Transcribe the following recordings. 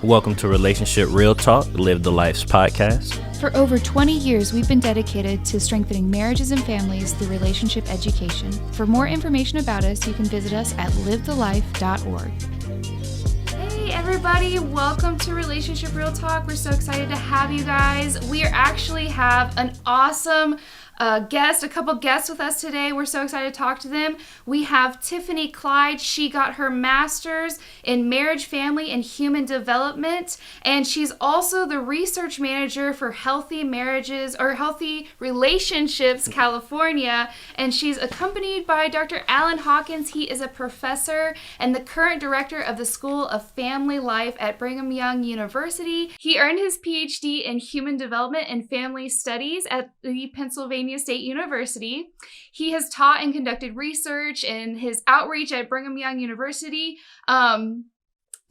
Welcome to Relationship Real Talk, Live the Life's podcast. For over 20 years, we've been dedicated to strengthening marriages and families through relationship education. For more information about us, you can visit us at livethelife.org. Hey everybody, welcome to Relationship Real Talk. We're so excited to have you guys. We actually have an awesome a couple guests with us today. We're so excited to talk to them. We have Tiffany Clyde. She got her master's in marriage, family, and human development, and she's also the research manager for Healthy Marriages or Healthy Relationships California, and she's accompanied by Dr. Alan Hawkins. He is a professor and the current director of the School of Family Life at Brigham Young University. He earned his PhD in human development and family studies at the Pennsylvania State University. He has taught and conducted research in his outreach at Brigham Young University.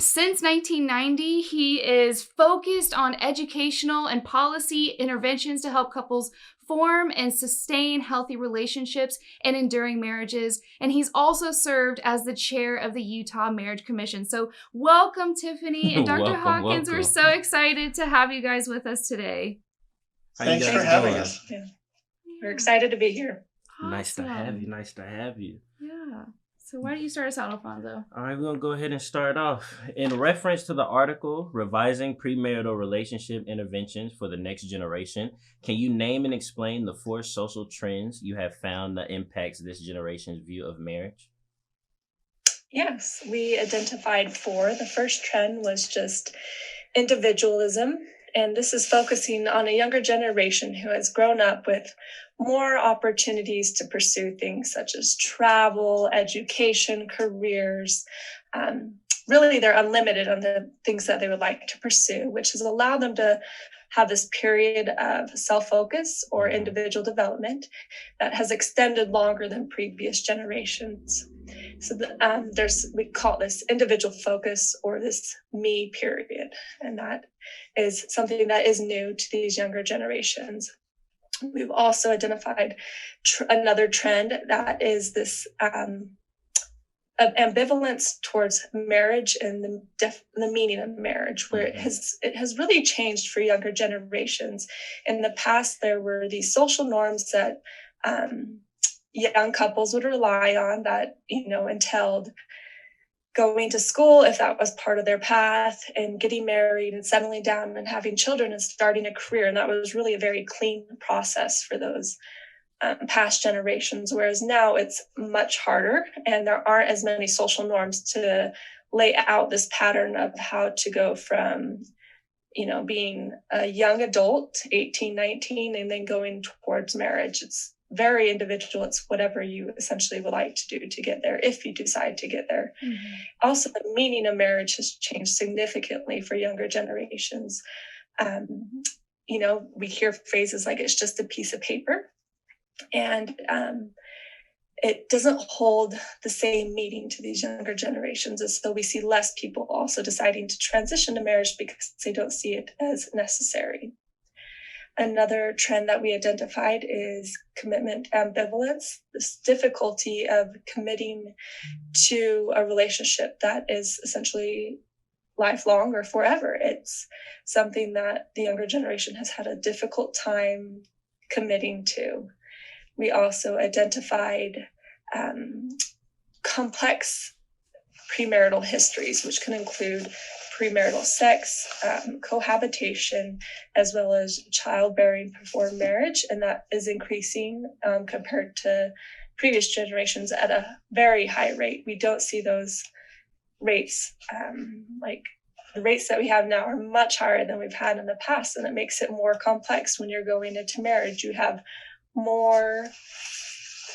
Since 1990, he is focused on educational and policy interventions to help couples form and sustain healthy relationships and enduring marriages. And he's also served as the chair of the Utah Marriage Commission. So welcome, Tiffany and Dr. Hawkins. Welcome. We're so excited to have you guys with us today. Thanks for having us. Yeah. We're excited to be here. Awesome. Nice to have you. Yeah. So why don't you start us out, Alfonso? All right, we're going to go ahead and start off. In reference to the article, Revising Premarital Relationship Interventions for the Next Generation, can you name and explain the 4 social trends you have found that impacts this generation's view of marriage? Yes, we identified 4. The first trend was just individualism. And this is focusing on a younger generation who has grown up with more opportunities to pursue things such as travel, education, careers. Really, they're unlimited on the things that they would like to pursue, which has allowed them to have this period of self-focus or individual development that has extended longer than previous generations. So we call this individual focus or this me period. And that is something that is new to these younger generations. We've also identified another trend that is this of ambivalence towards marriage and the meaning of marriage, where it has really changed for younger generations. In the past, there were these social norms that young couples would rely on that, entailed going to school if that was part of their path, and getting married and settling down and having children and starting a career. And that was really a very clean process for those past generations, whereas now it's much harder and there aren't as many social norms to lay out this pattern of how to go from, being a young adult, 18, 19, and then going towards marriage. It's very individual. It's whatever you essentially would like to do to get there, if you decide to get there. Mm-hmm. Also, the meaning of marriage has changed significantly for younger generations. We hear phrases like it's just a piece of paper, and it doesn't hold the same meaning to these younger generations. And so we see less people also deciding to transition to marriage because they don't see it as necessary. Another trend that we identified is commitment ambivalence, this difficulty of committing to a relationship that is essentially lifelong or forever. It's something that the younger generation has had a difficult time committing to. We also identified complex premarital histories, which can include premarital sex, cohabitation, as well as childbearing before marriage. And that is increasing compared to previous generations at a very high rate. We don't see those rates, like the rates that we have now are much higher than we've had in the past. And it makes it more complex when you're going into marriage. You have more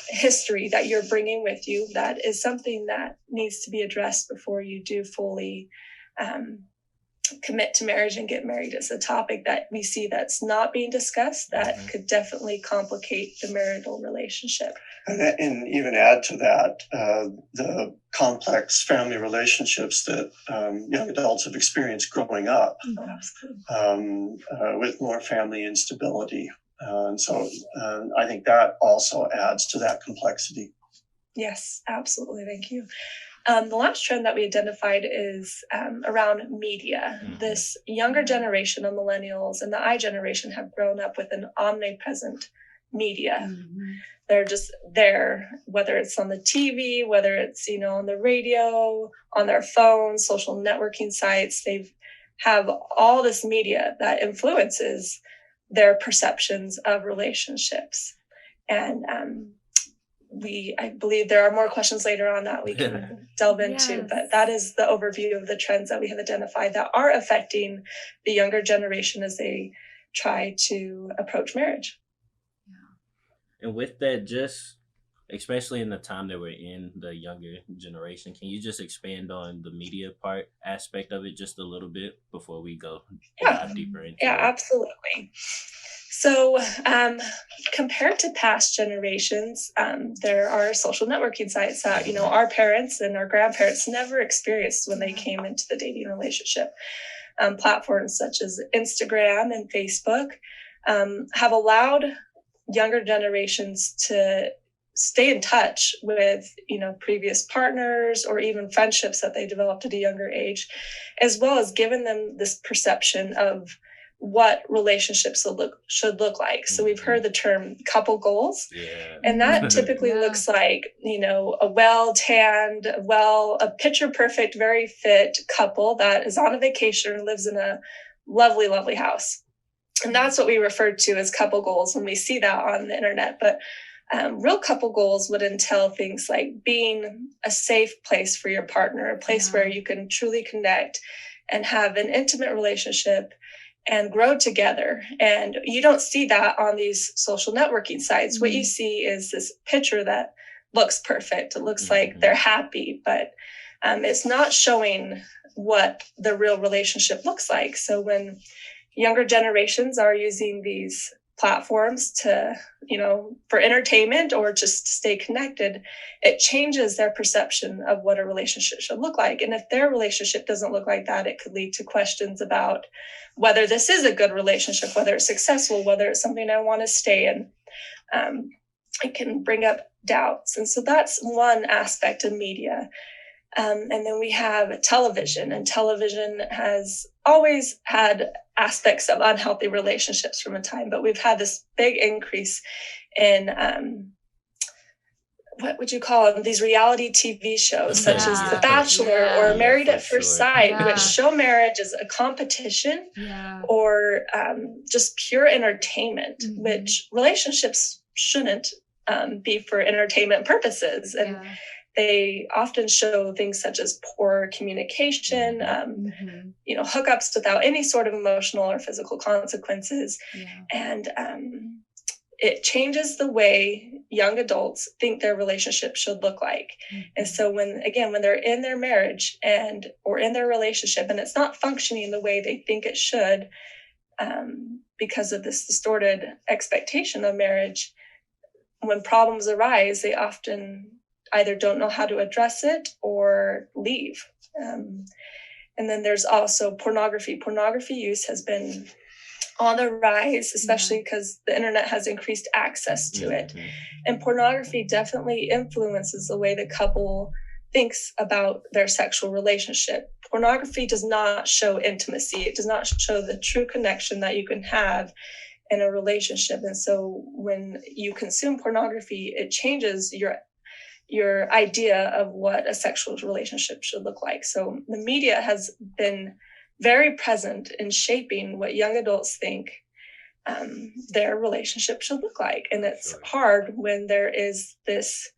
history that you're bringing with you. That is something that needs to be addressed before you do fully commit to marriage and get married. It's a topic that we see that's not being discussed that could definitely complicate the marital relationship. And even add to that, the complex family relationships that young adults have experienced growing up with more family instability. And so I think that also adds to that complexity. Yes, absolutely. Thank you. The last trend that we identified is around media. This younger generation of millennials and the I generation have grown up with an omnipresent media. They're just there, whether it's on the TV, whether it's, on the radio, on their phones, social networking sites. They have all this media that influences their perceptions of relationships. And I believe there are more questions later on that we can delve into, but that is the overview of the trends that we have identified that are affecting the younger generation as they try to approach marriage. And with that, just especially in the time that we're in, the younger generation, can you just expand on the media aspect of it just a little bit before we go dive deeper into it? Yeah, absolutely. So compared to past generations, there are social networking sites that, our parents and our grandparents never experienced when they came into the dating relationship. Platforms such as Instagram and Facebook have allowed younger generations to stay in touch with, previous partners or even friendships that they developed at a younger age, as well as given them this perception of what relationships should look like. So we've heard the term couple goals, and that typically looks like, a well-tanned, a picture-perfect, very fit couple that is on a vacation and lives in a lovely, lovely house. And that's what we refer to as couple goals when we see that on the internet. But real couple goals would entail things like being a safe place for your partner, a place where you can truly connect and have an intimate relationship and grow together. And you don't see that on these social networking sites. What you see is this picture that looks perfect. It looks like they're happy, but it's not showing what the real relationship looks like. So when younger generations are using these platforms to, for entertainment or just to stay connected, it changes their perception of what a relationship should look like. And if their relationship doesn't look like that, it could lead to questions about whether this is a good relationship, whether it's successful, whether it's something I want to stay in. It can bring up doubts. And so that's one aspect of media. And then we have television, and television has always had aspects of unhealthy relationships from a time, but we've had this big increase in what would you call them? These reality TV shows, such as The Bachelor or Married at First Sight, which show marriage as a competition or just pure entertainment, which relationships shouldn't be for entertainment purposes. And they often show things such as poor communication, hookups without any sort of emotional or physical consequences. And it changes the way young adults think their relationship should look like. And so when they're in their marriage or in their relationship and it's not functioning the way they think it should, because of this distorted expectation of marriage, when problems arise, they often either don't know how to address it or leave. And then there's also pornography. Pornography use has been on the rise, especially because the internet has increased access to it. And pornography definitely influences the way the couple thinks about their sexual relationship. Pornography does not show intimacy. It does not show the true connection that you can have in a relationship. And so when you consume pornography, it changes your idea of what a sexual relationship should look like. So the media has been very present in shaping what young adults think their relationship should look like. And it's hard when there is this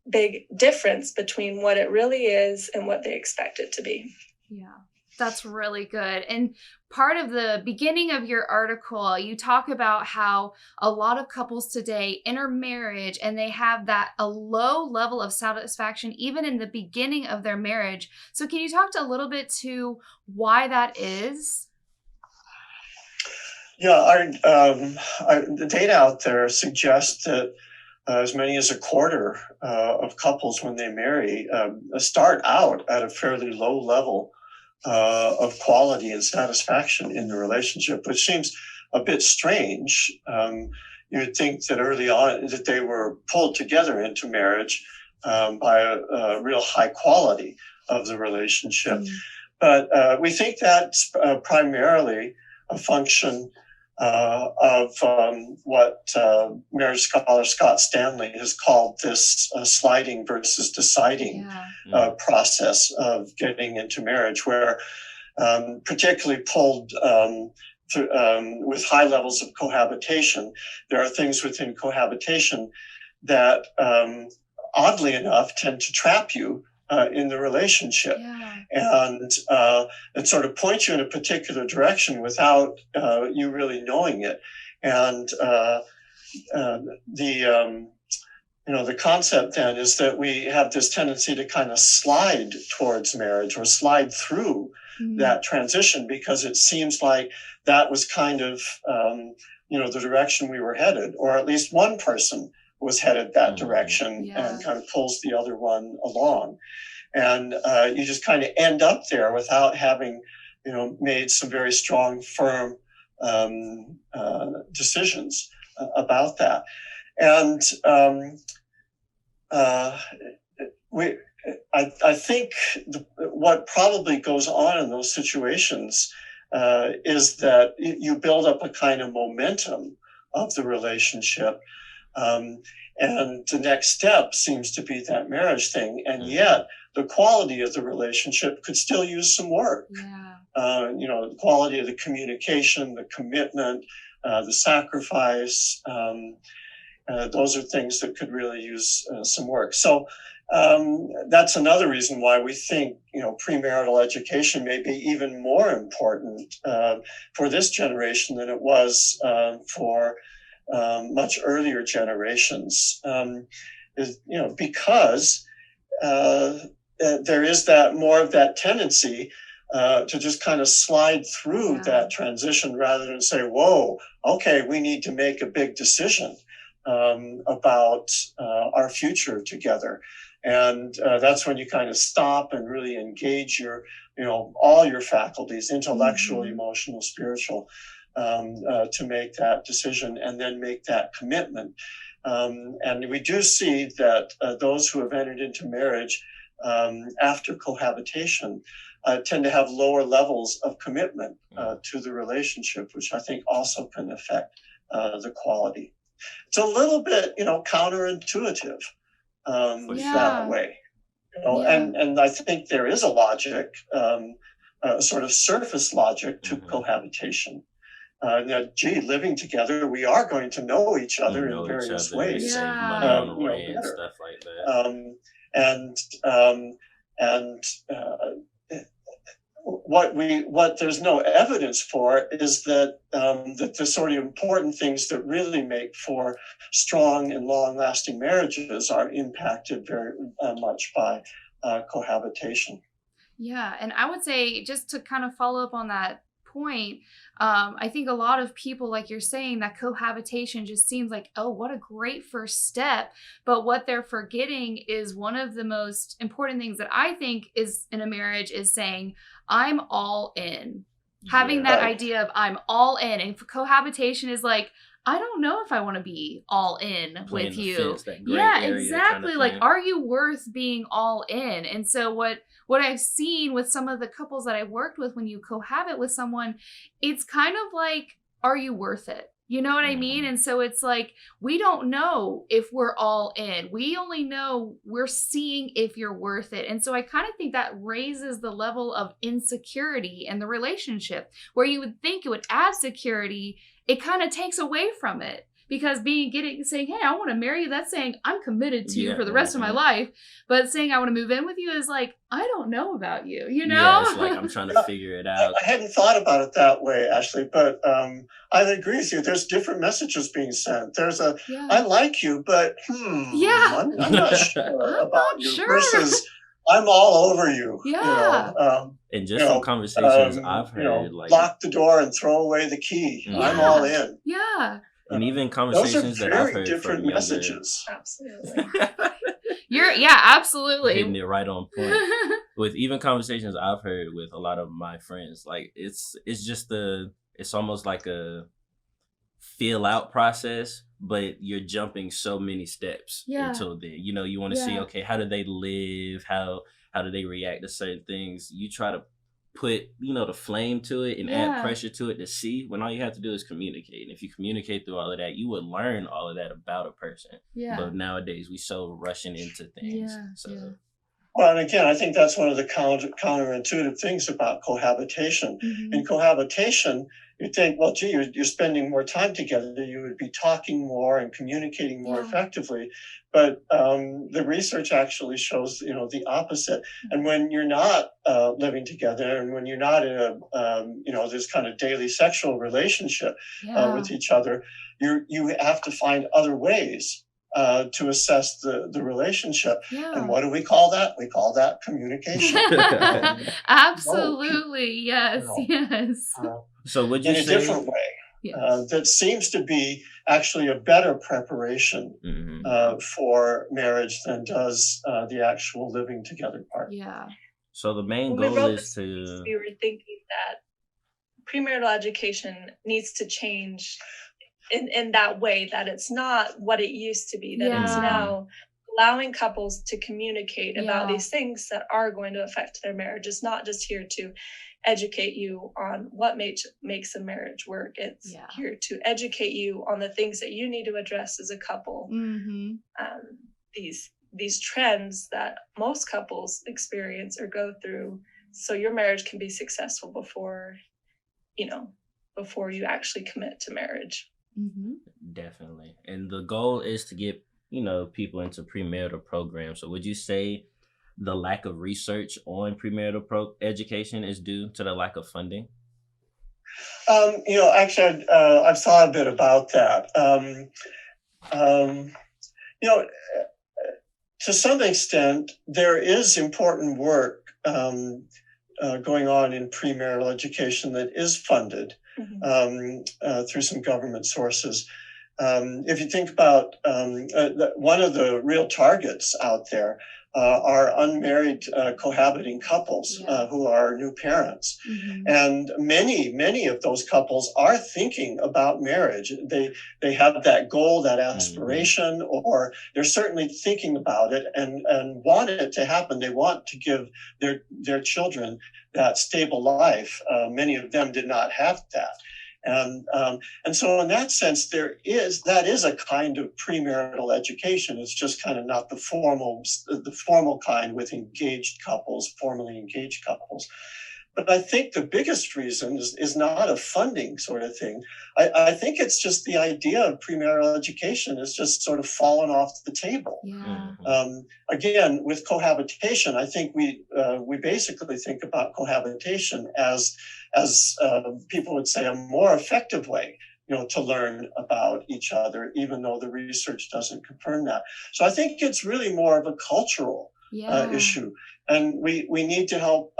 big difference between what it really is and what they expect it to be. Yeah, that's really good. And part of the beginning of your article, you talk about how a lot of couples today enter marriage and they have a low level of satisfaction even in the beginning of their marriage. So can you talk a little bit to why that is? Yeah, the data out there suggests that as many as a quarter of couples when they marry start out at a fairly low level of quality and satisfaction in the relationship, which seems a bit strange. You would think that early on that they were pulled together into marriage by a real high quality of the relationship. But we think that's primarily a function of what marriage scholar Scott Stanley has called this sliding versus deciding process of getting into marriage, where particularly pulled with high levels of cohabitation, there are things within cohabitation that oddly enough tend to trap you in the relationship, and sort of point you in a particular direction without you really knowing it. And the concept then is that we have this tendency to kind of slide towards marriage or slide through that transition, because it seems like that was kind of the direction we were headed, or at least one person was headed that direction and kind of pulls the other one along. And you just kind of end up there without having, made some very strong, firm decisions about that. And I think what probably goes on in those situations is that you build up a kind of momentum of the relationship. And the next step seems to be that marriage thing. And yet the quality of the relationship could still use some work. The quality of the communication, the commitment, the sacrifice. Those are things that could really use some work. So that's another reason why we think, premarital education may be even more important for this generation than it was for much earlier generations, because there is that more of that tendency to just kind of slide through that transition rather than say, whoa, okay, we need to make a big decision about our future together. And that's when you kind of stop and really engage your, all your faculties, intellectual, emotional, spiritual, to make that decision and then make that commitment. And we do see that those who have entered into marriage after cohabitation tend to have lower levels of commitment to the relationship, which I think also can affect the quality. It's a little bit, counterintuitive that way. And I think there is a logic, sort of surface logic to cohabitation. Living together, we are going to know each other in various ways. Save money on the rent, stuff like that. What there's no evidence for is that the sort of important things that really make for strong and long-lasting marriages are impacted very much by cohabitation. Yeah, and I would say, just to kind of follow up on that point, I think a lot of people, like you're saying, that cohabitation just seems like, oh, what a great first step. But what they're forgetting is one of the most important things that I think is in a marriage is saying, I'm all in. Having that idea of I'm all in. And cohabitation is like, I don't know if I want to be all in with you. Fence, exactly. Like, are you worth being all in? And so what I've seen with some of the couples that I've worked with, when you cohabit with someone, it's kind of like, are you worth it? You know what I mean? And so it's like, we don't know if we're all in. We only know we're seeing if you're worth it. And so I kind of think that raises the level of insecurity in the relationship, where you would think it would add security. It kind of takes away from it, because saying, hey, I want to marry you, that's saying I'm committed to you for the rest of my life. But saying I want to move in with you is like, I don't know about you, Yeah, it's like I'm trying to figure it out. I hadn't thought about it that way, Ashley, but I agree with you. There's different messages being sent. There's I like you, but I'm not sure about you, versus I'm all over you. And just from conversations I've heard, like, lock the door and throw away the key. I'm all in. And even conversations that I've heard different from messages. Absolutely. Absolutely. Hitting it right on point. With even conversations I've heard with a lot of my friends, like it's almost like a feel out process but you're jumping so many steps until then. You know, you want to see, okay, how do they live? How do they react to certain things? You try to put, you know, the flame to it and add pressure to it to see, when all you have to do is communicate. And if you communicate through all of that, you would learn all of that about a person. But nowadays we so rushing into things. Well, and again, I think that's one of the counterintuitive things about cohabitation. In cohabitation, you think, well, gee, you're spending more time together. You would be talking more and communicating more effectively. But the research actually shows, you know, the opposite. And when you're not living together, and when you're not in a, you know, this kind of daily sexual relationship with each other, you have to find other ways to assess the relationship. And what do we call that? We call that communication. Absolutely. Yes. So would you in a different way that seems to be actually a better preparation for marriage than does the actual living together part. So the main goal is to... We were thinking that premarital education needs to change in that way, that it's not what it used to be, that it's now allowing couples to communicate about these things that are going to affect their marriage. It's not just here to educate you on what makes a marriage work. It's here to educate you on the things that you need to address as a couple. These trends that most couples experience or go through, so your marriage can be successful before you actually commit to marriage. Definitely. And the goal is to get, you know, people into premarital programs. So would you say the lack of research on premarital education is due to the lack of funding? You know, actually, I've thought a bit about that. You know, to some extent, there is important work going on in premarital education that is funded through some government sources. If you think about one of the real targets out there are unmarried cohabiting couples who are new parents. And many of those couples are thinking about marriage. They have that goal, that aspiration, or they're certainly thinking about it and want it to happen. They want to give their children that stable life. Many of them did not have that. And so in that sense, that is a kind of premarital education. It's just kind of not the formal kind with formally engaged couples. But I think the biggest reason is not a funding sort of thing. I think it's just the idea of premarital education is just sort of fallen off the table. Again, with cohabitation, I think we basically think about cohabitation as people would say, a more effective way, you know, to learn about each other, even though the research doesn't confirm that. So I think it's really more of a cultural issue. And we need to help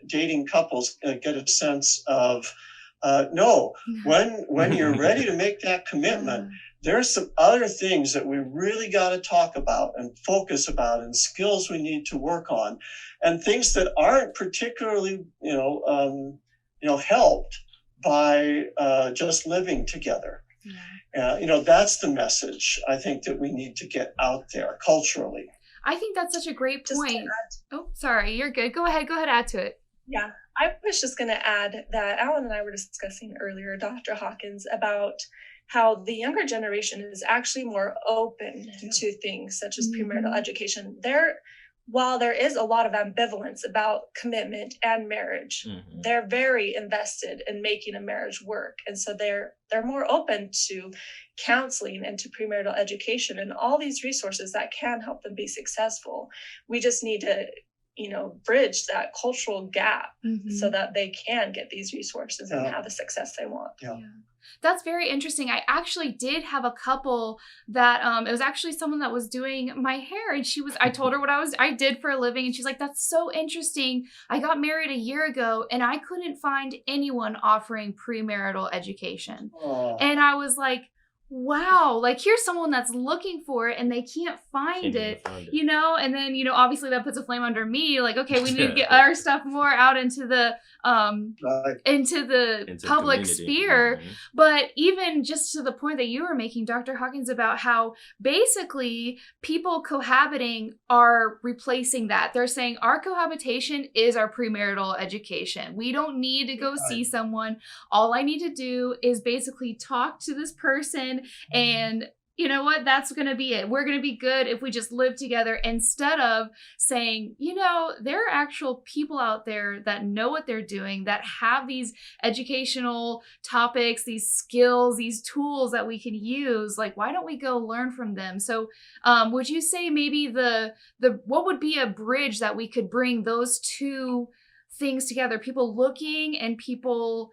dating couples get a sense of, when you're ready to make that commitment, there's some other things that we really got to talk about and focus about, and skills we need to work on, and things that aren't particularly, helped by just living together. You know, that's the message I think that we need to get out there culturally. I think that's such a great point. Oh, sorry, you're good. Go ahead, add to it. Yeah, I was just going to add that Alan and I were discussing earlier, Dr. Hawkins, about how the younger generation is actually more open to things such as premarital education. While there is a lot of ambivalence about commitment and marriage, they're very invested in making a marriage work. And so they're more open to counseling and to premarital education and all these resources that can help them be successful. We just need to, bridge that cultural gap so that they can get these resources and have the success they want. That's very interesting. I actually did have a couple that it was actually someone that was doing my hair, and I told her what I did for a living, and she's like, that's so interesting. I got married a year ago and I couldn't find anyone offering premarital education. And I was like, wow, like here's someone that's looking for it and they can't find Can't even it, find it. you know, and then, you know, obviously that puts a flame under me. Like, okay, we need to get our stuff more out into the Right. into the Into the public community. sphere. Mhm. But even just to the point that you were making, Dr. Hawkins, about how basically people cohabiting are replacing that. They're saying our cohabitation is our premarital education. We don't need to go see someone. All I need to do is basically talk to this person, and you know what? That's going to be it. We're going to be good if we just live together, instead of saying, you know, there are actual people out there that know what they're doing, that have these educational topics, these skills, these tools that we can use. Like, why don't we go learn from them? So would you say maybe the what would be a bridge that we could bring those two things together? People looking and people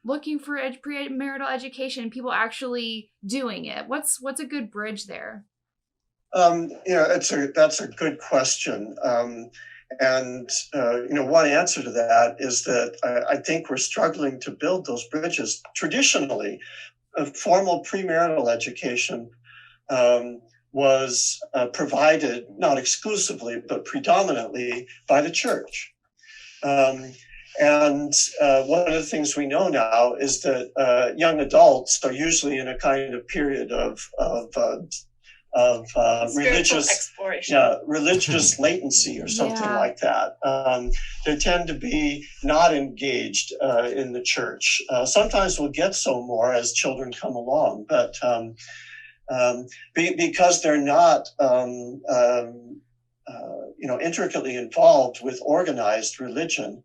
looking for premarital education, people actually doing it. What's a good bridge there? That's a good question. One answer to that is that I think we're struggling to build those bridges. Traditionally, formal premarital education was provided, not exclusively, but predominantly by the church. One of the things we know now is that young adults are usually in a kind of period of religious exploration. religious latency or something like that. They tend to be not engaged in the church. Sometimes we'll get so more as children come along, but because they're not intricately involved with organized religion,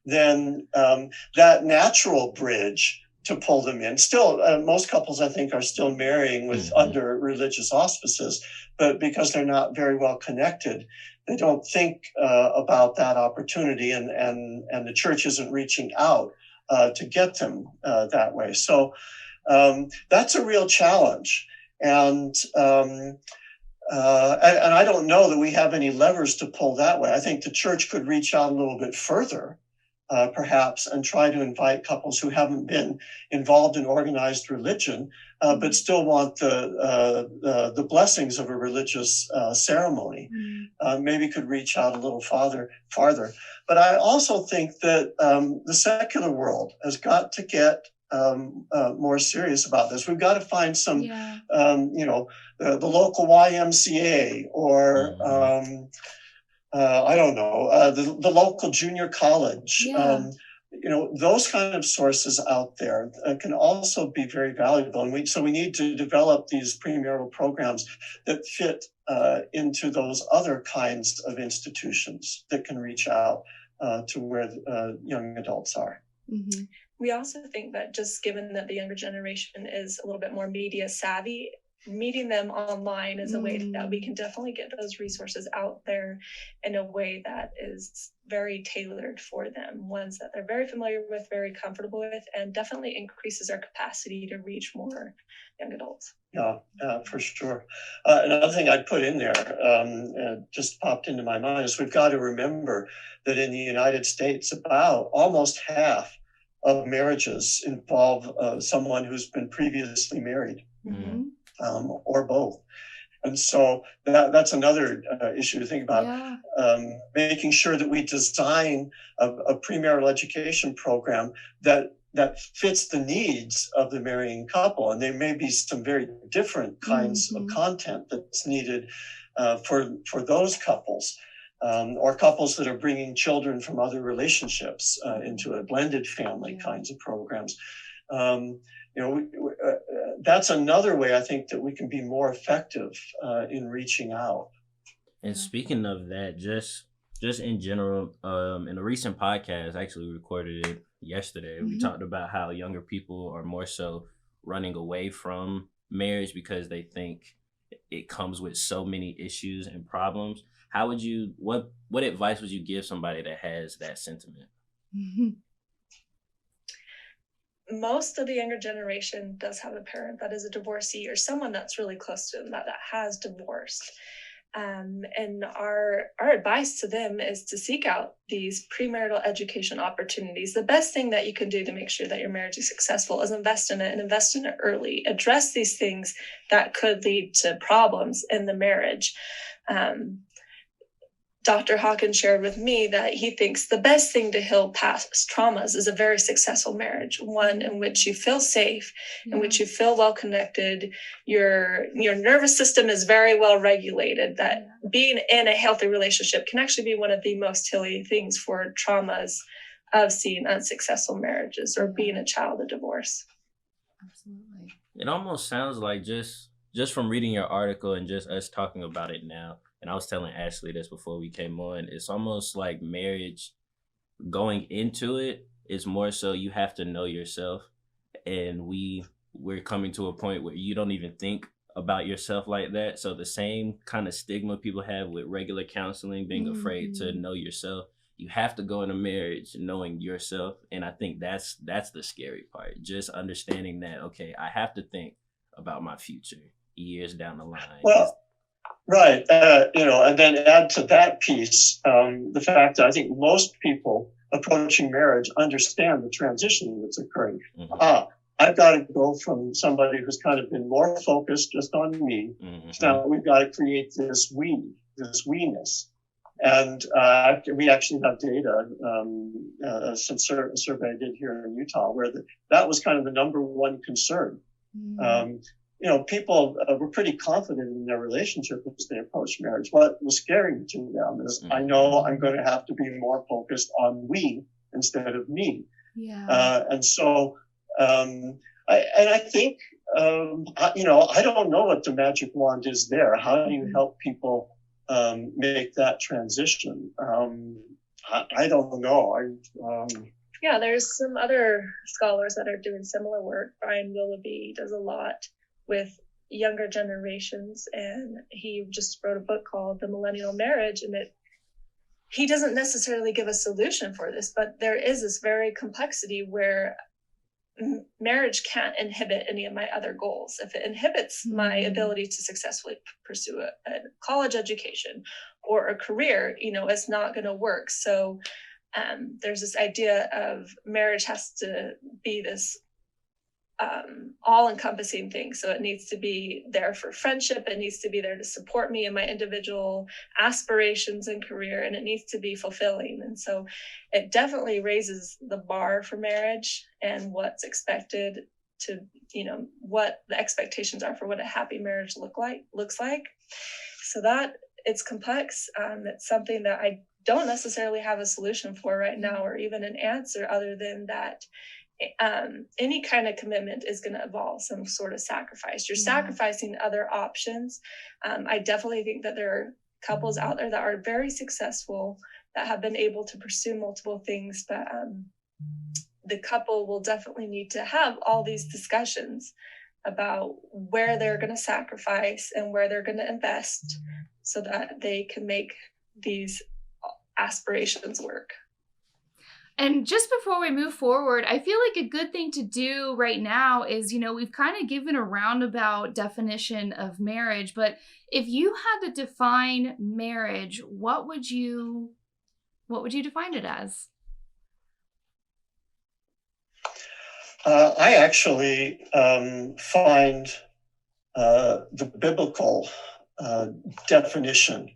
then that natural bridge to pull them in. Still, most couples, I think, are still marrying with under religious auspices, but because they're not very well connected, they don't think about that opportunity, and the church isn't reaching out to get them that way. So that's a real challenge. And I don't know that we have any levers to pull that way. I think the church could reach out a little bit further, perhaps, and try to invite couples who haven't been involved in organized religion, but still want the blessings of a religious ceremony. Maybe could reach out a little farther. But I also think that the secular world has got to get more serious about this. We've got to find some, the local YMCA or I don't know, the local junior college. Those kind of sources out there can also be very valuable. And so we need to develop these premarital programs that fit into those other kinds of institutions that can reach out to where young adults are. Mm-hmm. We also think that just given that the younger generation is a little bit more media savvy, meeting them online is a way that we can definitely get those resources out there in a way that is very tailored for them, ones that they're very familiar with, very comfortable with, and definitely increases our capacity to reach more young adults. Yeah, for sure. Another thing I'd put in there, just popped into my mind, is we've got to remember that in the United States, about almost half of marriages involve someone who's been previously married. Or both. And so that's another issue to think about. Making sure that we design a premarital education program that fits the needs of the marrying couple. And there may be some very different kinds of content that's needed for those couples, or couples that are bringing children from other relationships into a blended family kinds of programs. That's another way I think that we can be more effective in reaching out. And speaking of that, just in general, in a recent podcast, I actually recorded it yesterday. We talked about how younger people are more so running away from marriage because they think it comes with so many issues and problems. How would you, what advice would you give somebody that has that sentiment? Most of the younger generation does have a parent that is a divorcee or someone that's really close to them that has divorced. And our advice to them is to seek out these premarital education opportunities. The best thing that you can do to make sure that your marriage is successful is invest in it, and invest in it early. Address these things that could lead to problems in the marriage. Dr. Hawkins shared with me that he thinks the best thing to heal past traumas is a very successful marriage, one in which you feel safe, in which you feel well connected, your nervous system is very well regulated, that being in a healthy relationship can actually be one of the most healing things for traumas of seeing unsuccessful marriages or being a child of divorce. Absolutely. It almost sounds like just from reading your article and just us talking about it now, and I was telling Ashley this before we came on, it's almost like marriage going into it is more so you have to know yourself. And we're coming to a point where you don't even think about yourself like that. So the same kind of stigma people have with regular counseling, being afraid to know yourself, you have to go into marriage knowing yourself. And I think that's the scary part. Just understanding that, okay, I have to think about my future years down the line. Well, right. And then add to that piece the fact that I think most people approaching marriage understand the transition that's occurring. I've got to go from somebody who's kind of been more focused just on me. So now we've got to create this we-ness. And we actually have data, some survey I did here in Utah, where that was kind of the number one concern. People were pretty confident in their relationship as they approached marriage. What was scary to them is, I know I'm going to have to be more focused on we instead of me. And so, I think, I don't know what the magic wand is there. How do you help people make that transition? I don't know. There's some other scholars that are doing similar work. Brian Willoughby does a lot with younger generations, and he just wrote a book called The Millennial Marriage, and he doesn't necessarily give a solution for this, but there is this very complexity where marriage can't inhibit any of my other goals. If it inhibits my ability to successfully pursue a college education or a career, it's not going to work. So there's this idea of marriage has to be this all-encompassing thing. So it needs to be there for friendship. It needs to be there to support me in my individual aspirations and career, and it needs to be fulfilling. And so it definitely raises the bar for marriage and what's expected to, what the expectations are for what a happy marriage looks like. So that it's complex. It's something that I don't necessarily have a solution for right now, or even an answer other than that any kind of commitment is going to involve some sort of sacrifice. You're sacrificing other options. I definitely think that there are couples out there that are very successful, that have been able to pursue multiple things, but the couple will definitely need to have all these discussions about where they're going to sacrifice and where they're going to invest so that they can make these aspirations work. And just before we move forward, I feel like a good thing to do right now is, we've kind of given a roundabout definition of marriage, but if you had to define marriage, what would you define it as? I actually find the biblical definition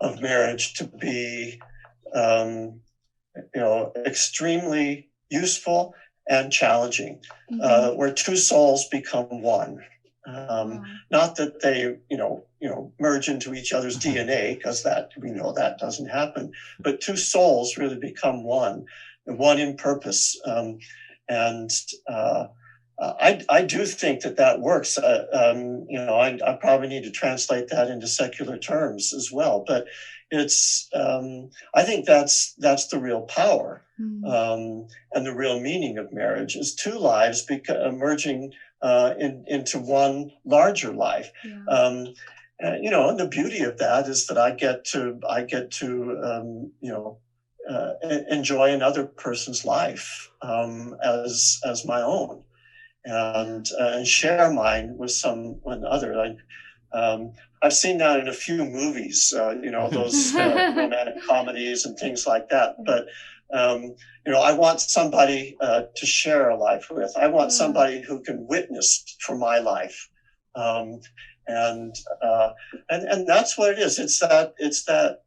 of marriage to be extremely useful and challenging, where two souls become one. Not that they, merge into each other's DNA, because we know that doesn't happen, but two souls really become one in purpose. I do think that works. I probably need to translate that into secular terms as well, but it's, I think that's the real power, and the real meaning of marriage is two lives merging into one larger life. And the beauty of that is that I get to enjoy another person's life as my own, and share mine with someone other. I've seen that in a few movies, those romantic comedies and things like that. But I want somebody to share a life with. I want somebody who can witness for my life, and that's what it is. It's that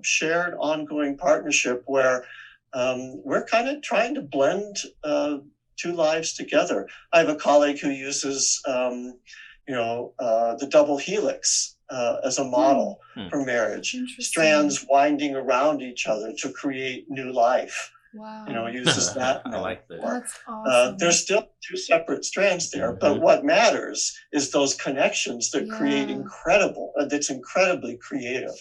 shared, ongoing partnership where we're kind of trying to blend two lives together. I have a colleague who uses the double helix as a model for marriage. Strands winding around each other to create new life. Wow. Uses that. I like that. That's awesome. There's still two separate strands there, but what matters is those connections that create that's incredibly creative.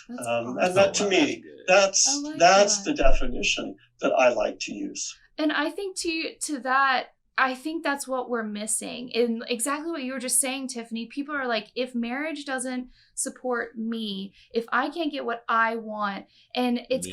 That's awesome. And that, to me, that's the definition that I like to use. And I think to that, I think that's what we're missing. In exactly what you were just saying, Tiffany, people are like, if marriage doesn't support me, if I can't get what I want, and it's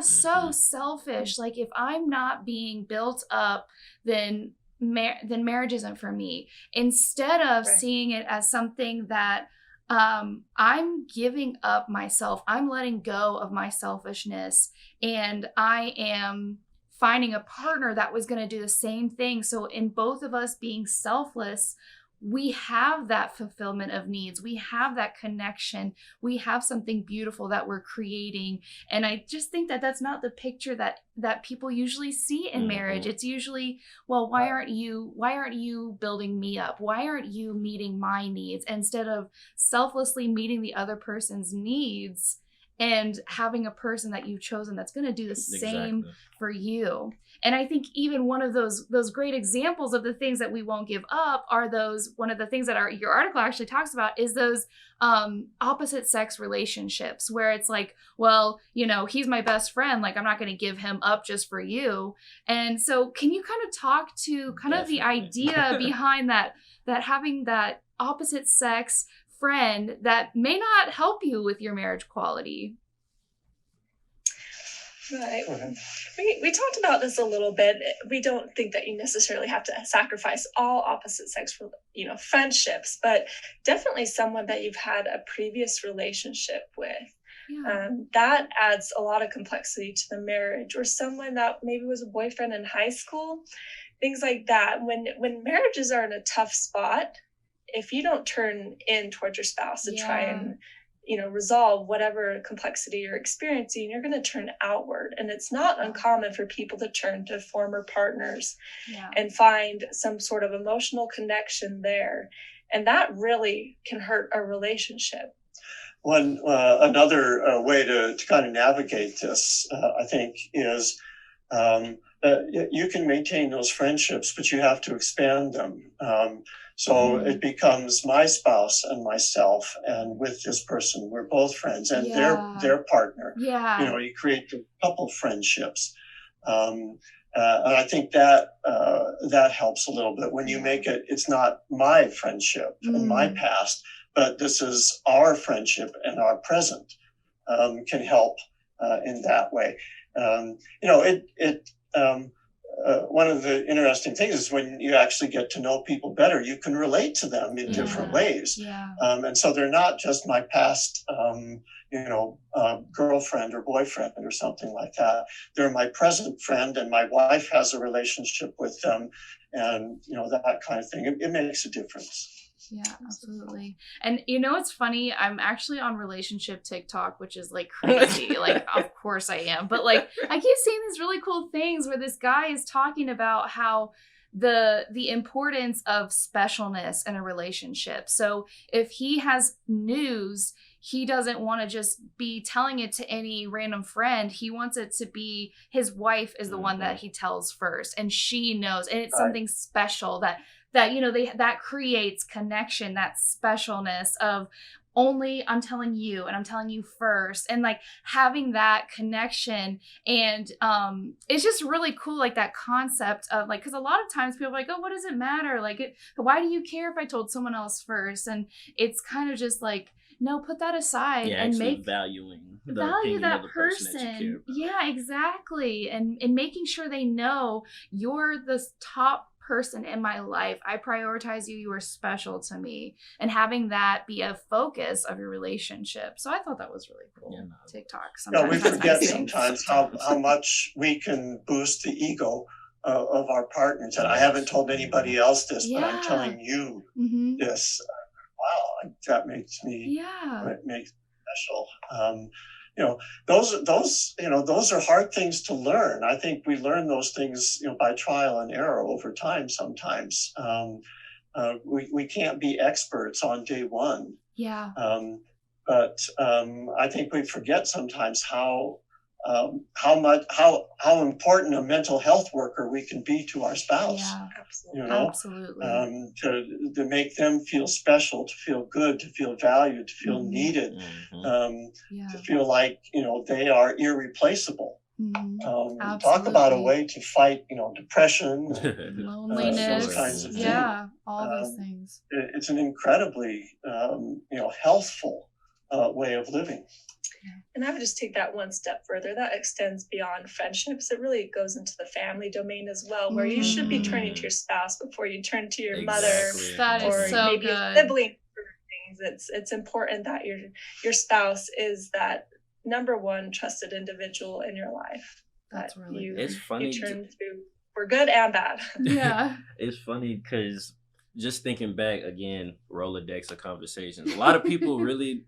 so selfish. Like, if I'm not being built up, then marriage isn't for me. Instead of seeing it as something that I'm giving up myself, I'm letting go of my selfishness, and I am finding a partner that was going to do the same thing. So in both of us being selfless, we have that fulfillment of needs. We have that connection. We have something beautiful that we're creating. And I just think that that's not the picture that people usually see in marriage. It's usually, well, why aren't you building me up? Why aren't you meeting my needs? Instead of selflessly meeting the other person's needs and having a person that you've chosen that's going to do the same for you. And I think even one of those great examples of the things that we won't give up are one of the things that your article actually talks about is those opposite sex relationships, where it's like, well, he's my best friend, like I'm not going to give him up just for you. And so can you kind of talk to kind of the idea behind that having that opposite sex friend that may not help you with your marriage quality? Right. We talked about this a little bit. We don't think that you necessarily have to sacrifice all opposite sex, friendships, but definitely someone that you've had a previous relationship with. Yeah. That adds a lot of complexity to the marriage, or someone that maybe was a boyfriend in high school, things like that. When marriages are in a tough spot, if you don't turn in towards your spouse to try and resolve whatever complexity you're experiencing, you're going to turn outward. And it's not uncommon for people to turn to former partners and find some sort of emotional connection there. And that really can hurt a relationship. Another way to kind of navigate this, I think, is you can maintain those friendships, but you have to expand them. So it becomes my spouse and myself, and with this person, we're both friends, and their partner. Yeah. You create the couple friendships. And I think that helps a little bit when you make it's not my friendship and my past, but this is our friendship and our present, can help in that way. One of the interesting things is when you actually get to know people better, you can relate to them in different ways. Yeah. And so they're not just my past, girlfriend or boyfriend or something like that. They're my present friend, and my wife has a relationship with them, and that kind of thing. It makes a difference. Yeah, absolutely. And it's funny, I'm actually on relationship TikTok, which is like crazy. Like, of course I am. But like, I keep seeing these really cool things where this guy is talking about how the importance of specialness in a relationship. So if he has news, he doesn't want to just be telling it to any random friend. He wants it to be his wife is the one that he tells first, and she knows, and it's something special that that creates connection, that specialness of only I'm telling you, and I'm telling you first, and like having that connection. And it's just really cool, like that concept of like, because a lot of times people are like, oh, what does it matter? Like, why do you care if I told someone else first? And it's kind of just like, no, put that aside and value that person. Yeah, exactly. And making sure they know you're the top person in my life. I prioritize you. You are special to me. And having that be a focus of your relationship. So I thought that was really cool. Yeah, no. TikTok. Yeah, we Sometimes forget that's nice. sometimes how much we can boost the ego of our partners. And I haven't told anybody else this, but I'm telling you this. Wow, that makes me special. Those are hard things to learn. I think we learn those things, by trial and error over time. Sometimes we can't be experts on day one. Yeah. But I think we forget sometimes how important a mental health worker we can be to our spouse. Yeah, absolutely. Absolutely. To make them feel special, to feel good, to feel valued, to feel needed, to feel like they are irreplaceable. Talk about a way to fight depression, loneliness, those kinds of things. All those things. It's an incredibly healthful way of living. And I would just take that one step further. That extends beyond friendships. It really goes into the family domain as well, where you should be turning to your spouse before you turn to your mother that or is so maybe good. a sibling. It's important that your spouse is that number one trusted individual in your life. That's really it's funny. You turn through for good and bad. Yeah. It's funny because just thinking back again, Rolodex of conversations. A lot of people really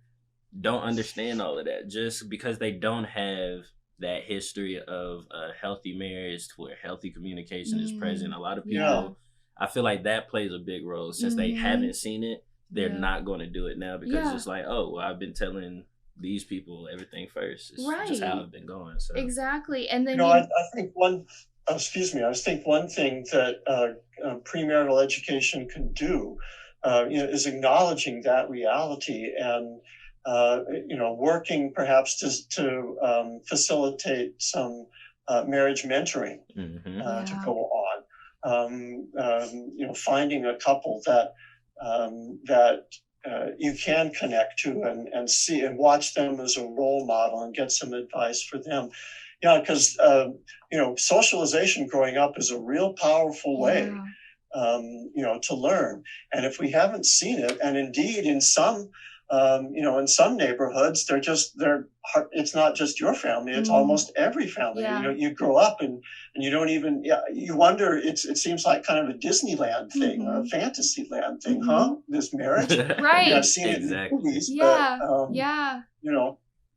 don't understand all of that just because they don't have that history of a healthy marriage where healthy communication is present. A lot of people, I feel like that plays a big role. Since they haven't seen it, they're not going to do it now because it's just like, oh, well, I've been telling these people everything first. It's just how I've been going. So exactly. And then I think one thing that premarital education can do is acknowledging that reality and working perhaps to facilitate some marriage mentoring to go on. Finding a couple that you can connect to and see and watch them as a role model and get some advice for them. Yeah, because socialization growing up is a real powerful way to learn. And if we haven't seen it, and indeed in some neighborhoods, it's not just your family, it's almost every family. You grow up and you don't even, you wonder, it seems like kind of a Disneyland thing, or a fantasy land thing, this marriage. Right. I've seen it in movies,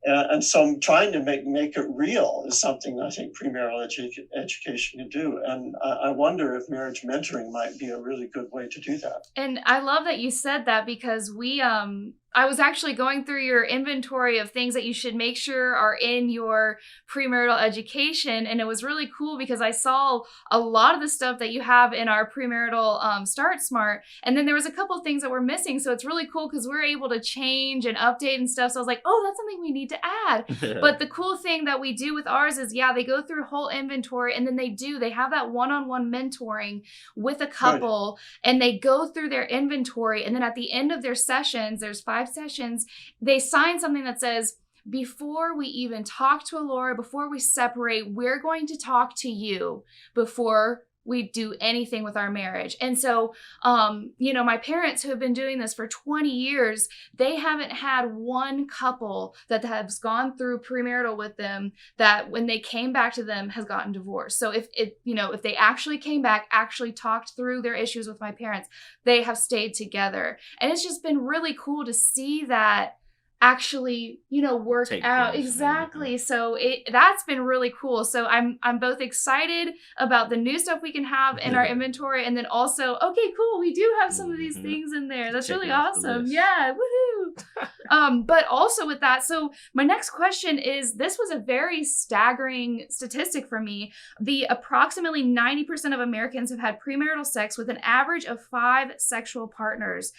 and so trying to make it real is something I think premarital education can do. And I wonder if marriage mentoring might be a really good way to do that. And I love that you said that because I was actually going through your inventory of things that you should make sure are in your premarital education. And it was really cool because I saw a lot of the stuff that you have in our premarital Start Smart. And then there was a couple things that were missing. So it's really cool because we're able to change and update and stuff. So I was like, oh, that's something we need to add. But the cool thing that we do with ours is, they go through a whole inventory and then they have that one-on-one mentoring with a couple and they go through their inventory. And then at the end of their sessions, there's 5 sessions, they sign something that says, before we even talk to Laura, before we separate, we're going to talk to you before we do anything with our marriage. And so, my parents who have been doing this for 20 years, they haven't had one couple that has gone through premarital with them that when they came back to them has gotten divorced. So if they actually came back, actually talked through their issues with my parents, they have stayed together. And it's just been really cool to see that actually, work out. Exactly. So that's been really cool. So I'm both excited about the new stuff we can have in our inventory, and then also, okay, cool, we do have some of these things in there. That's really awesome. Yeah, woohoo. But also with that, so my next question is, this was a very staggering statistic for me. The approximately 90% of Americans have had premarital sex with an average of 5 sexual partners.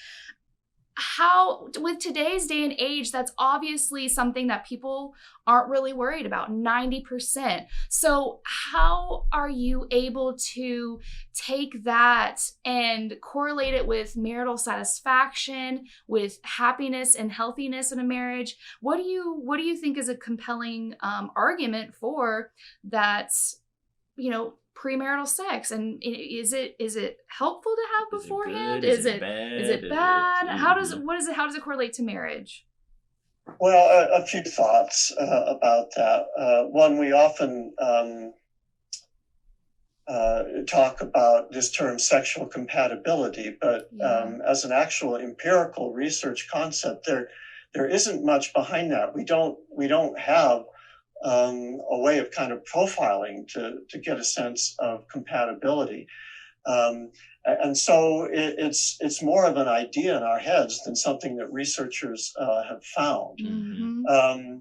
How, with today's day and age, that's obviously something that people aren't really worried about, 90%. So how are you able to take that and correlate it with marital satisfaction, with happiness and healthiness in a marriage? What do you think is a compelling argument for that, premarital sex, and is it helpful to have beforehand? Is it bad? Is it bad? How does it correlate to marriage? Well, a few thoughts about that. One, we often talk about this term sexual compatibility, but as an actual empirical research concept, there isn't much behind that. We don't have a way of kind of profiling to get a sense of compatibility. And so it's more of an idea in our heads than something that researchers have found. Mm-hmm.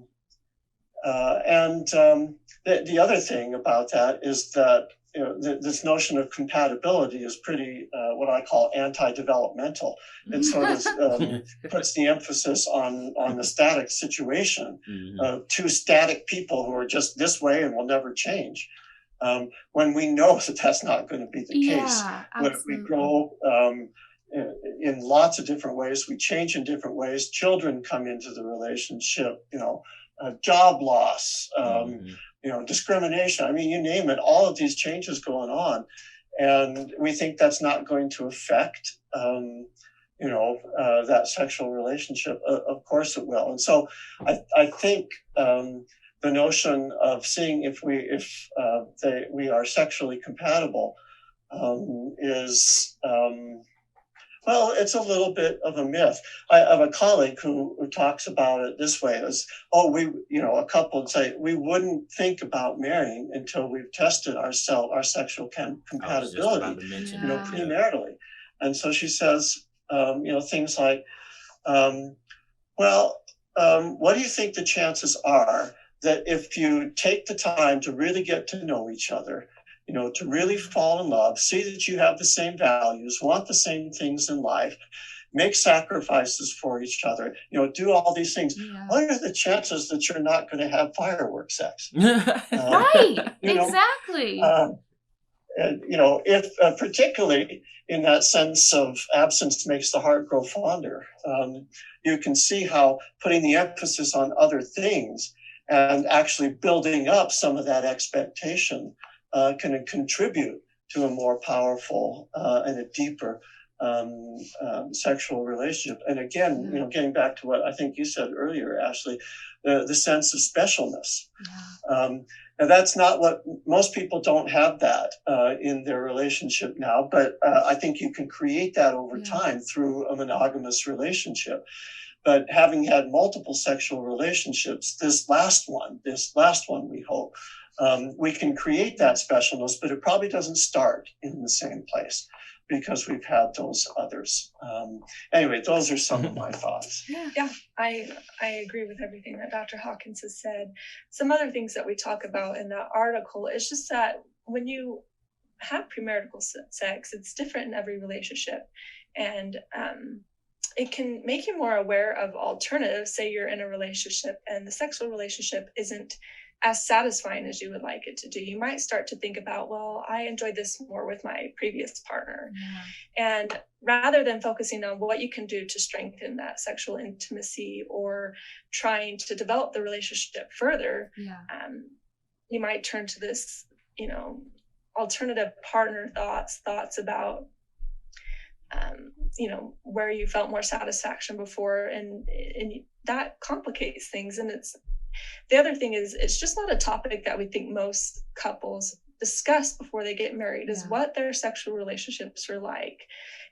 The other thing about that is that this notion of compatibility is pretty what I call anti-developmental. It sort of puts the emphasis on the static situation of two static people who are just this way and will never change. When we know that that's not going to be the case. When we grow in lots of different ways, we change in different ways. Children come into the relationship, job loss, discrimination. I mean, you name it, all of these changes going on. And we think that's not going to affect, that sexual relationship. Of course it will. And so I think the notion of seeing if we are sexually compatible is it's a little bit of a myth. I have a colleague who talks about it this way: as a couple would say, we wouldn't think about marrying until we've tested our sexual compatibility, premaritally. And so she says, things like, what do you think the chances are that if you take the time to really get to know each other, to really fall in love, see that you have the same values, want the same things in life, make sacrifices for each other, do all these things. What are the chances that you're not going to have fireworks sex? Right, exactly. If particularly in that sense of absence makes the heart grow fonder, you can see how putting the emphasis on other things and actually building up some of that expectation can contribute to a more powerful and a deeper sexual relationship. And again, getting back to what I think you said earlier, Ashley, the sense of specialness. Now that's not what most people don't have that in their relationship now, but I think you can create that over time through a monogamous relationship. But having had multiple sexual relationships, this last one, we hope, we can create that specialness, but it probably doesn't start in the same place because we've had those others. Anyway, those are some of my thoughts. Yeah, I agree with everything that Dr. Hawkins has said. Some other things that we talk about in that article is just that when you have premarital sex, it's different in every relationship. And it can make you more aware of alternatives. Say you're in a relationship and the sexual relationship isn't as satisfying as you would like it to do. You might start to think about, well, I enjoyed this more with my previous partner. And rather than focusing on what you can do to strengthen that sexual intimacy or trying to develop the relationship further, you might turn to this, alternative partner thoughts about where you felt more satisfaction before, and that complicates things. And the other thing is, it's just not a topic that we think most couples discuss before they get married, is what their sexual relationships are like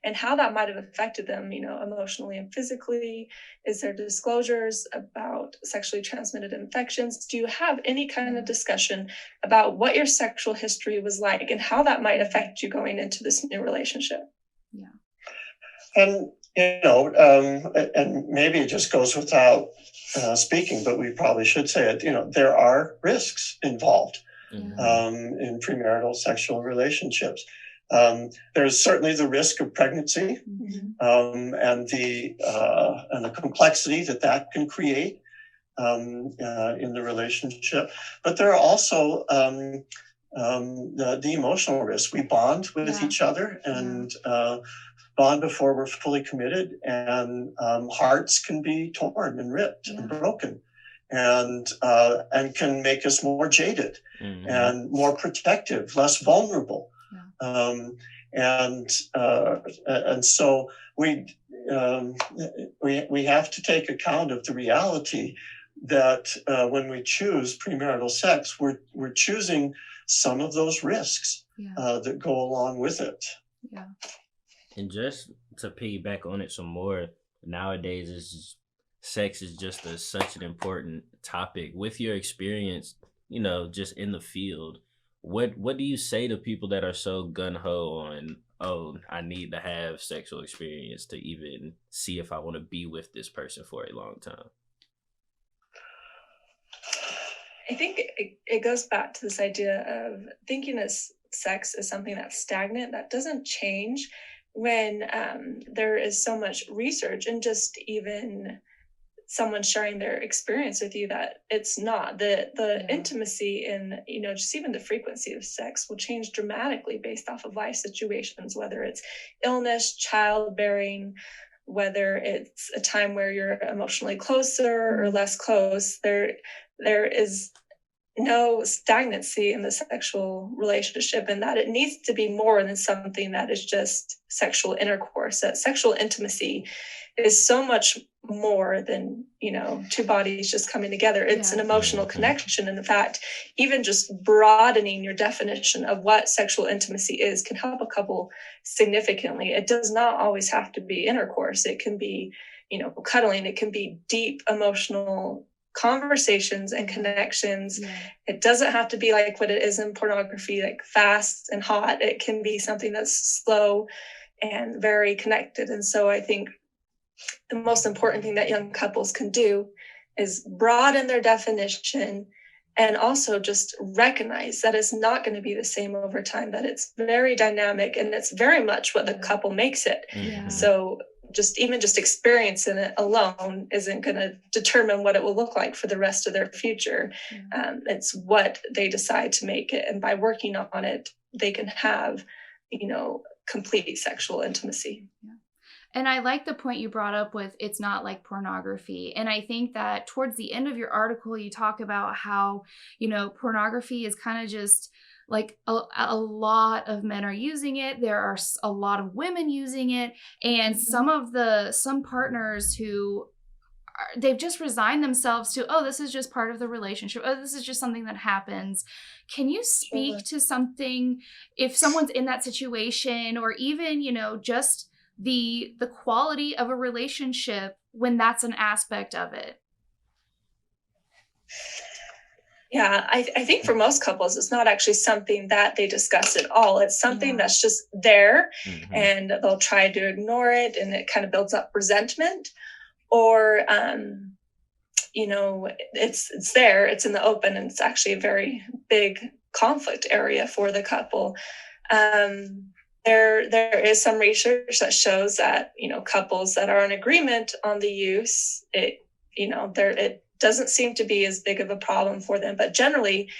and how that might have affected them, emotionally and physically. Is there disclosures about sexually transmitted infections? Do you have any kind of discussion about what your sexual history was like and how that might affect you going into this new relationship? And, and maybe it just goes without speaking, but we probably should say it, there are risks involved in premarital sexual relationships. There's certainly the risk of pregnancy and the complexity that can create in the relationship. But there are also the emotional risks. We bond with each other and bond before we're fully committed, and hearts can be torn and ripped and broken and can make us more jaded and more protective, less vulnerable. And so we have to take account of the reality that when we choose premarital sex, we're choosing some of those risks that go along with it. Yeah. And just to piggyback on it some more, nowadays sex is just such an important topic. With your experience, just in the field, what do you say to people that are so gung-ho on, oh, I need to have sexual experience to even see if I want to be with this person for a long time? I think it goes back to this idea of thinking of sex as something that's stagnant, that doesn't change when there is so much research and just even someone sharing their experience with you that it's not. The intimacy and, just even the frequency of sex will change dramatically based off of life situations, whether it's illness, childbearing, whether it's a time where you're emotionally closer or less close. There is no stagnancy in the sexual relationship, and that it needs to be more than something that is just sexual intercourse. That sexual intimacy is so much more than, two bodies just coming together. It's an emotional connection. And in fact, even just broadening your definition of what sexual intimacy is can help a couple significantly. It does not always have to be intercourse. It can be, cuddling. It can be deep emotional conversations and connections. It doesn't have to be like what it is in pornography, like fast and hot. It can be something that's slow and very connected. And so I think the most important thing that young couples can do is broaden their definition and also just recognize that it's not going to be the same over time, that it's very dynamic and it's very much what the couple makes it. So just experiencing it alone isn't going to determine what it will look like for the rest of their future. It's what they decide to make it. And by working on it, they can have, complete sexual intimacy. And I like the point you brought up with it's not like pornography. And I think that towards the end of your article, you talk about how, pornography is kind of just like a lot of men are using it. There are a lot of women using it. And some partners who they've just resigned themselves to, oh, this is just part of the relationship. Oh, this is just something that happens. Can you speak to something if someone's in that situation, or even, just the quality of a relationship when that's an aspect of it? Yeah, I think for most couples, it's not actually something that they discuss at all. It's something that's just there, and they'll try to ignore it, and it kind of builds up resentment. Or, it's there, it's in the open, and it's actually a very big conflict area for the couple. There is some research that shows that, couples that are in agreement on the use, it doesn't seem to be as big of a problem for them. But generally,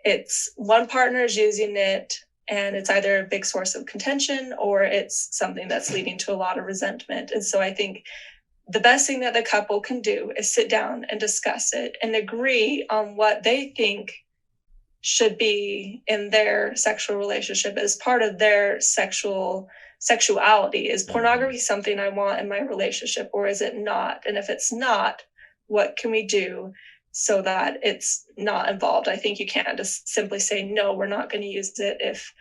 it's one partner is using it, and it's either a big source of contention or it's something that's leading to a lot of resentment. And so I think the best thing that the couple can do is sit down and discuss it and agree on what they think should be in their sexual relationship as part of their sexuality. Is pornography something I want in my relationship, or is it not? And if it's not, what can we do so that it's not involved? I think you can't just simply say, no, we're not going to use it. If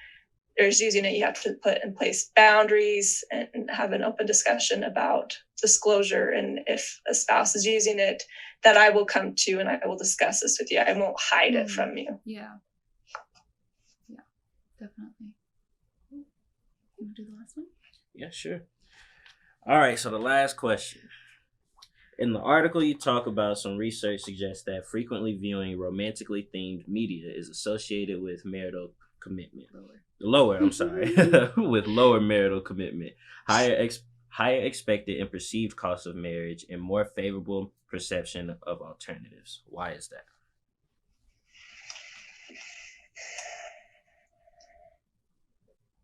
there's using it, you have to put in place boundaries and have an open discussion about disclosure. And if a spouse is using it, that I will come to and I will discuss this with you. I won't hide it from you. Yeah, definitely. You want to do the last one? Yeah, sure. All right, so the last question. In the article, you talk about some research suggests that frequently viewing romantically themed media is associated with marital commitment. With lower marital commitment, higher expected and perceived costs of marriage, and more favorable perception of alternatives. Why is that?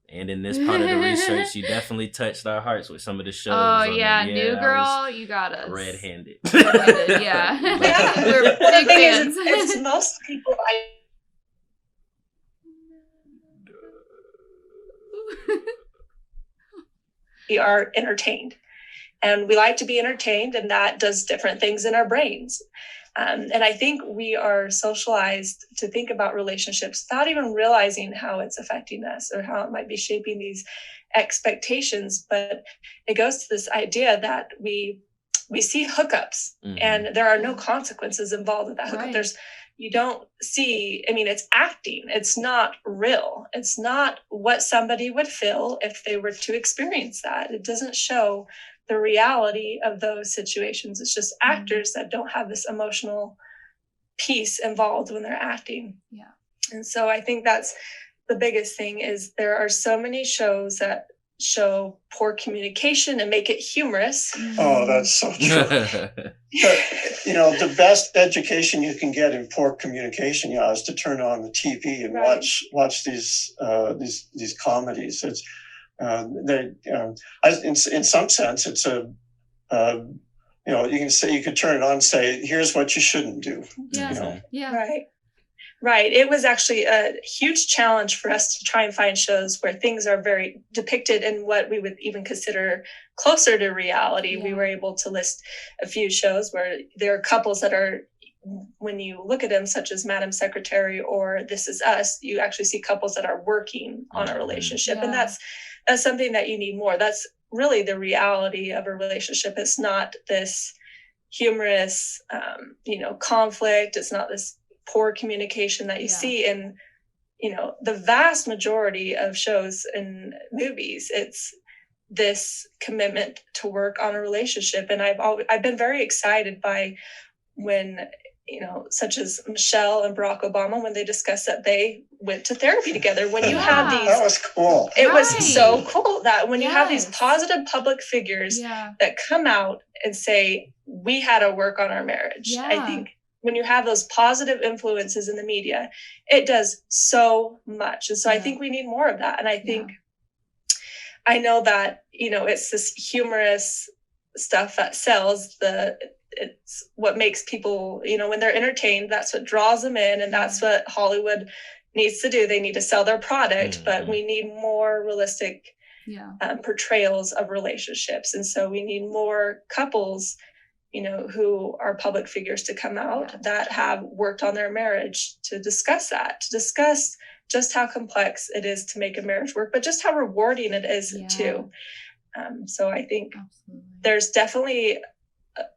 And in this part of the research, you definitely touched our hearts with some of the shows. Oh, yeah. New Girl, you got us. Red-handed. Red-handed, yeah. We're big fans. It's most people we are entertained. And we like to be entertained, and that does different things in our brains. And I think we are socialized to think about relationships without even realizing how it's affecting us or how it might be shaping these expectations. But it goes to this idea that we see hookups, and there are no consequences involved with that hookup. Right. You don't see, it's acting. It's not real. It's not what somebody would feel if they were to experience that. It doesn't show the reality of those situations. It's just actors that don't have this emotional piece involved when they're acting. Yeah. And so I think that's the biggest thing is there are so many shows that show poor communication and make it humorous. Oh, that's so true. But, the best education you can get in poor communication, is to turn on the TV and watch these comedies. It's in some sense, it's you can say, you could turn it on and say, here's what you shouldn't do. Yeah. Yeah. Right. It was actually a huge challenge for us to try and find shows where things are very depicted in what we would even consider closer to reality. Yeah. We were able to list a few shows where there are couples that are, when you look at them, such as Madam Secretary or This Is Us, you actually see couples that are working on a relationship. Yeah. And that's something that you need more. That's really the reality of a relationship. It's not this humorous, conflict. It's not this poor communication that you see in, the vast majority of shows and movies. It's this commitment to work on a relationship. And I've been very excited by when, such as Michelle and Barack Obama, when they discussed that they went to therapy together. When you have these, that was cool. It was so cool that when you have these positive public figures that come out and say, we had to work on our marriage. I think when you have those positive influences in the media, it does so much. And so I think we need more of that. And I think, I know that, it's this humorous stuff that sells. It's what makes people, when they're entertained, that's what draws them in. And that's what Hollywood needs to do. They need to sell their product, but we need more realistic portrayals of relationships. And so we need more couples who are public figures to come out that have worked on their marriage to discuss just how complex it is to make a marriage work, but just how rewarding it is too. So I think there's definitely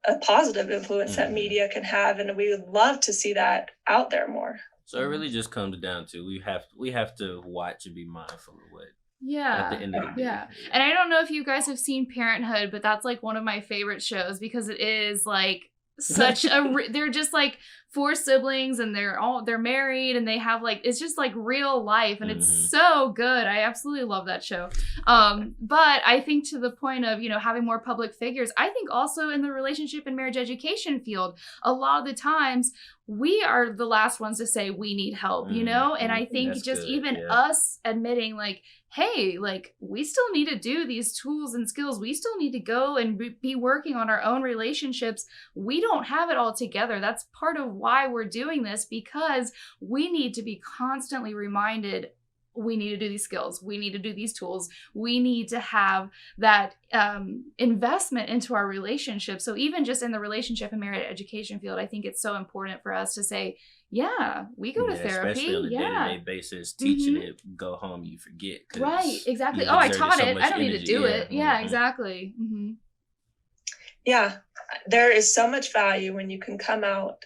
a positive influence that media can have, and we would love to see that out there more. So it really just comes down to we have to watch and be mindful of what. At the end of the day. Yeah. And I don't know if you guys have seen Parenthood, but that's like one of my favorite shows because it is like such they're just like 4 siblings and they're married and they have like, it's just like real life and it's so good. I absolutely love that show. But I think to the point of, having more public figures, I think also in the relationship and marriage education field, a lot of the times we are the last ones to say we need help, and I think that's just good, us admitting like, hey, like we still need to do these tools and skills. We still need to go and be working on our own relationships. We don't have it all together. That's part of why we're doing this, because we need to be constantly reminded we need to do these skills. We need to do these tools. We need to have that investment into our relationship. So even just in the relationship and marriage education field, I think it's so important for us to say, we go to therapy. Especially on a day-to-day basis, teaching it, go home, you forget. Right, exactly. Oh, I taught it. I don't need to do it. Yeah, exactly. Mm-hmm. Yeah, there is so much value when you can come out,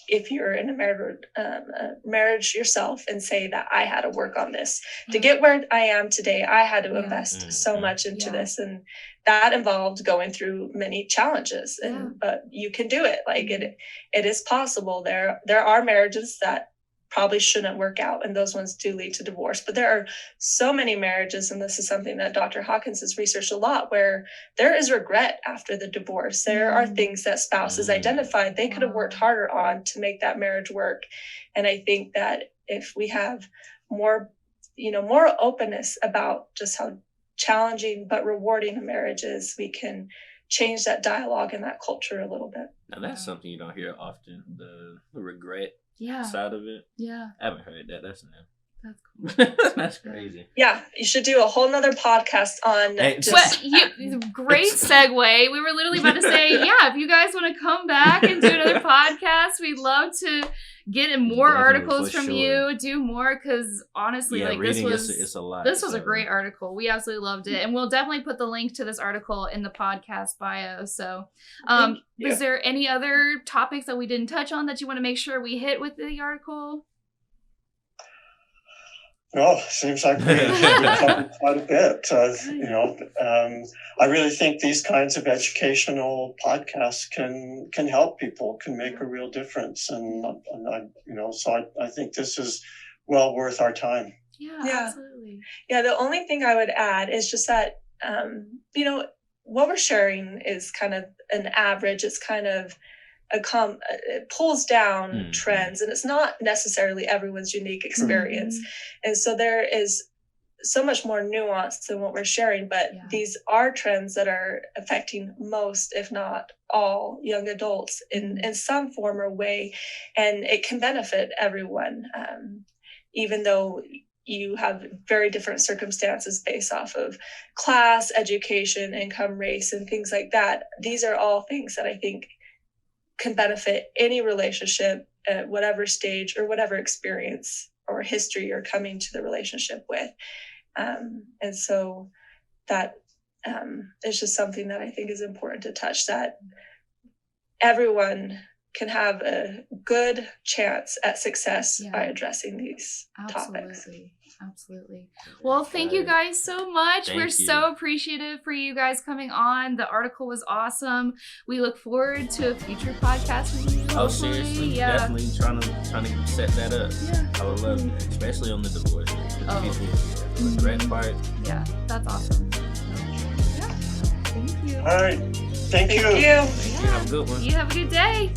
if you're in a marriage yourself, and say that I had to work on this to get where I am today. I had to invest so much into this, and that involved going through many challenges. But you can do it. Like it is possible. There are marriages that probably shouldn't work out, and those ones do lead to divorce. But there are so many marriages, and this is something that Dr. Hawkins has researched a lot, where there is regret after the divorce. There are things that spouses identified they could have worked harder on to make that marriage work. And I think that if we have more more openness about just how challenging but rewarding a marriage is, we can change that dialogue and that culture a little bit. Now that's something you don't hear often, the regret Yeah. side of it. Yeah. I haven't heard that. That's new. That's cool. That's crazy. Yeah, you should do a whole nother podcast on Great segue. We were literally about to say, yeah, if you guys want to come back and do another podcast, we'd love to get in more articles from you, do more, because honestly, yeah, like reading this was it's a lot. This was a great article. We absolutely loved it, and we'll definitely put the link to this article in the podcast bio. So, is there any other topics that we didn't touch on that you want to make sure we hit with the article? Well, seems like we covered quite a bit. I really think these kinds of educational podcasts can help people, can make a real difference, and so I think this is well worth our time. Yeah, absolutely. Yeah, the only thing I would add is just that what we're sharing is kind of an average. It's kind of it pulls down trends, and it's not necessarily everyone's unique experience. And so there is so much more nuance than what we're sharing, but these are trends that are affecting most, if not all, young adults in some form or way, and it can benefit everyone, even though you have very different circumstances based off of class, education, income, race, and things like that. These are all things that I think can benefit any relationship at whatever stage or whatever experience or history you're coming to the relationship with. And so that is just something that I think is important to touch, that everyone can have a good chance at success by addressing these topics. Absolutely. Well, thank you guys so much. We're so appreciative for you guys coming on. The article was awesome. We look forward to a future podcast with you. Oh, seriously? Yeah. Definitely trying to set that up. Yeah. I would love it, especially on the divorce. The regret part. Yeah, that's awesome. Yeah. Thank you. All right. Thank you. You have a good one. You have a good day.